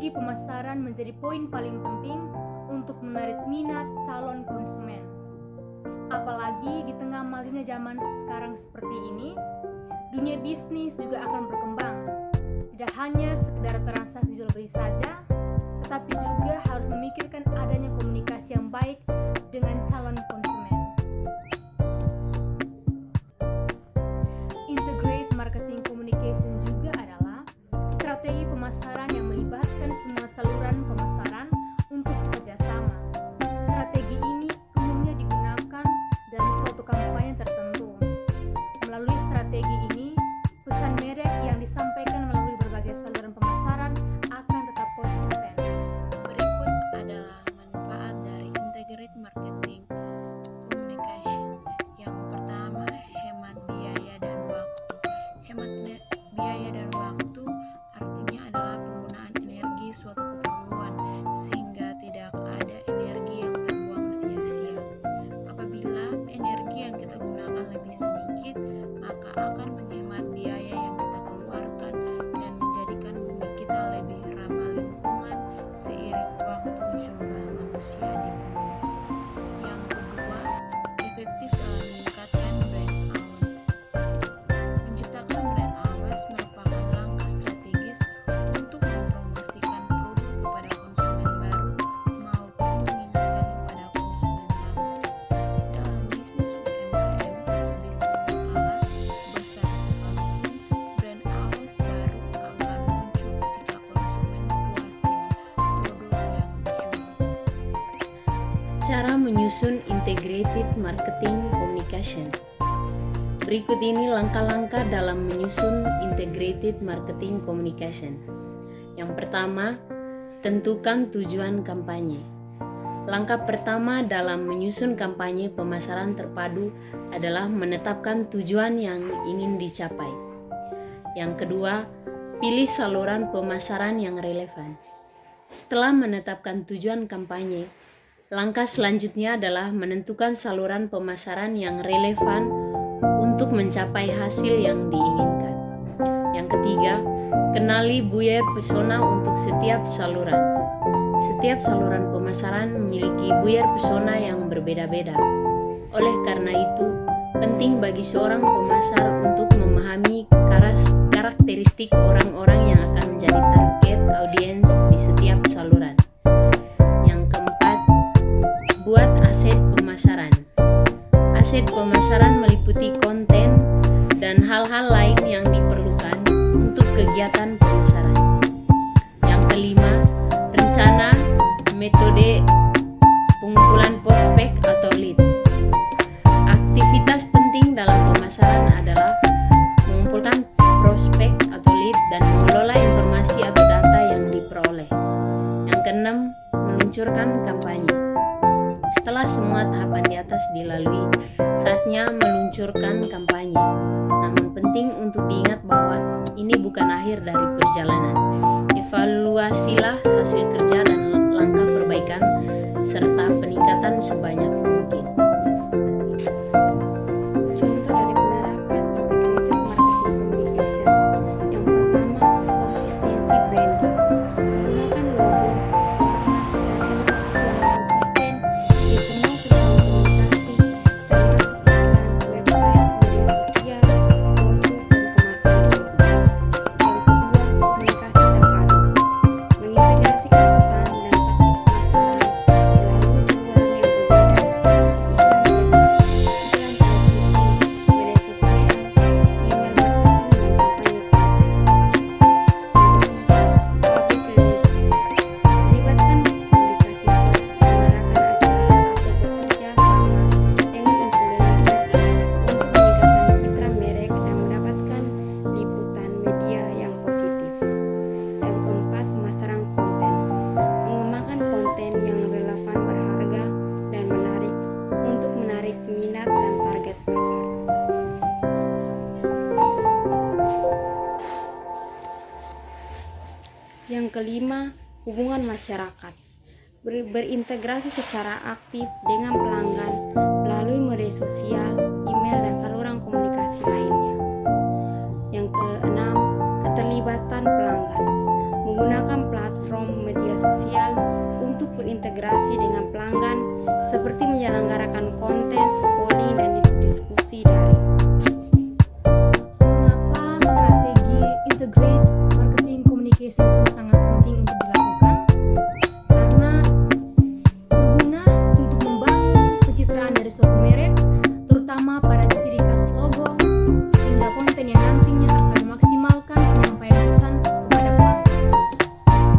Strategi pemasaran menjadi poin paling penting untuk menarik minat calon konsumen. Apalagi di tengah majunya zaman sekarang seperti ini, dunia bisnis juga akan berkembang. Tidak hanya sekedar transaksi jual beli saja, tetapi juga harus memikirkan adanya komunikasi yang baik dengan calon konsumen. Integrate marketing communication juga adalah strategi pemasaran yang melibatkan semua saluran pemasaran untuk bekerjasama. Strategi ini umumnya digunakan dalam suatu kampanye tertentu. Melalui strategi ini, pesan merek yang disampaikan melalui berbagai saluran pemasaran akan tetap konsisten. Berikut adalah manfaat dari integrated marketing communication. Yang pertama, hemat biaya dan waktu. Hemat biaya dan waktu artinya adalah penggunaan energi suatu keperluan sehingga tidak ada energi yang terbuang sia-sia. Apabila energi yang kita gunakan lebih sedikit, maka akan menghemat biaya yang kita keluarkan dan menjadikan bumi kita lebih ramah lingkungan seiring waktu jumlah manusia di bumi. Yang kedua, efektif dalam meningkatkan brand awareness. Menciptakan brand awareness merupakan langkah strategis untuk mempromosikan produk kepada konsumen baru maupun mengingatkan kepada konsumen lama. Dalam bisnis UMKM atau bisnis skala besar sekalipun, brand awareness baru akan muncul jika konsumen puas dengan produk yang dijual. Cara menyusun integrated marketing communication. Berikut ini langkah-langkah dalam menyusun integrated marketing communication. Yang pertama, tentukan tujuan kampanye. Langkah pertama dalam menyusun kampanye pemasaran terpadu adalah menetapkan tujuan yang ingin dicapai. Yang kedua, pilih saluran pemasaran yang relevan. Setelah menetapkan tujuan kampanye, langkah selanjutnya adalah menentukan saluran pemasaran yang relevan untuk mencapai hasil yang diinginkan. Yang ketiga, kenali buyer persona untuk setiap saluran. Setiap saluran pemasaran memiliki buyer persona yang berbeda-beda. Oleh karena itu, penting bagi seorang pemasar untuk memahami karakteristik orang-orang yang akan menjadi target audiens di setiap saluran. Yang keempat, buat aset pemasaran. Aset pemasaran meliputi konten dan hal-hal lain yang diperlukan untuk kegiatan pemasaran. Yang kelima, rencana metode pengumpulan prospek atau lead. Aktivitas penting dalam pemasaran adalah mengumpulkan prospek atau lead dan mengelola informasi atau data yang diperoleh. Yang keenam, meluncurkan kampanye. Setelah semua tahapan di atas dilalui, saatnya meluncurkan kampanye. Namun penting untuk diingat bahwa ini bukan akhir dari perjalanan. Evaluasilah hasil kerja dan langkah perbaikan serta peningkatan sebanyak mungkin. Contoh dari penerapan integrated marketing communication. Yang pertama, konsistensi branding. Menggunakan logo, warna, dan element visual konsisten di semua platform komunikasi, termasuk iklan, website, media sosial, brosur, dan kemasan buku. Yang kedua, komunikasi terpadu. Mengintegrasikan pesan dan taktik pemasaran melalui saluran yang berbeda seperti iklan cetak, iklan televisi, media sosial, email marketing, dan kampanye konten. Yang ketiga, public relation. Melibatkan publikasi pers, mengarakan acara, atau bekerja sama dengan influencer untuk meningkatkan citra merek dan mendapatkan liputan media yang positif. Yang keempat, pemasaran konten. Mengembangkan konten yang relevan, berharga, dan menarik untuk menarik minat dan target pasar. Yang kelima, hubungan masyarakat. Berintegrasi secara aktif dengan pelanggan melalui media sosial, email, dan saluran komunikasi lainnya. Yang keenam, keterlibatan pelanggan. Menggunakan platform berintegrasi dengan pelanggan seperti menyelenggarakan konten, polling, dan diskusi daring. Mengapa strategi integrasi